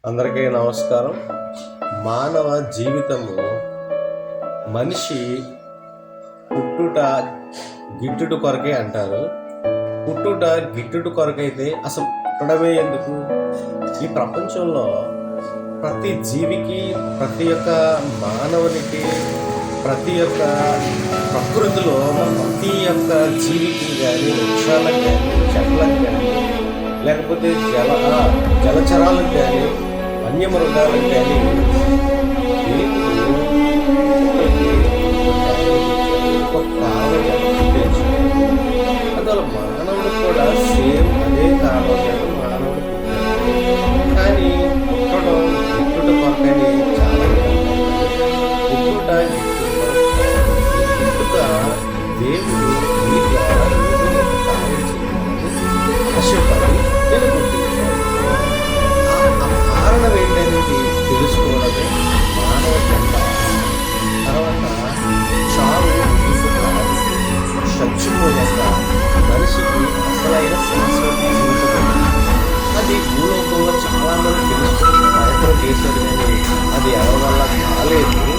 అందరికీ నమస్కారం. మానవ జీవితము మనిషి పుట్టుట గిట్టుట కొరకే అంటారు. పుట్టుట గిట్టుట కొరకైతే అసలు పుట్టడమే ఎందుకు? ఈ ప్రపంచంలో ప్రతి జీవికి, ప్రతి ఒక్క మానవునికి, ప్రతి ఒక్క ప్రకృతిలో ప్రతి ఒక్క జీవికి కానీ, వృక్షాలకు కానీ, చెట్లకు కానీ, లేకపోతే జలచరాలకు కానీ, వన్యమృగాలకు కానీ అందువల్ల మానవుడు కూడా సేమ్ అదే కారణం మానవుడు పుట్టాడు. కానీ పుట్టడం గిట్టుట కొరకని చాలా పుట్టుట దేవుడు మీ ద్వారా కష్టపడి నేను గుర్తించాను. ఆ కారణం ఏంటనేది తెలుసుకోవడమే మానవ జన్మ. తర్వాత చావు చచ్చిపోయాక మనిషికి అసలైన శాశ్వత జీవితం అది భూలోకంలో చాలా మంది తెలుసుకుని ప్రయత్నం చేశారు, కానీ అది ఎవరి వల్ల కాలేదు.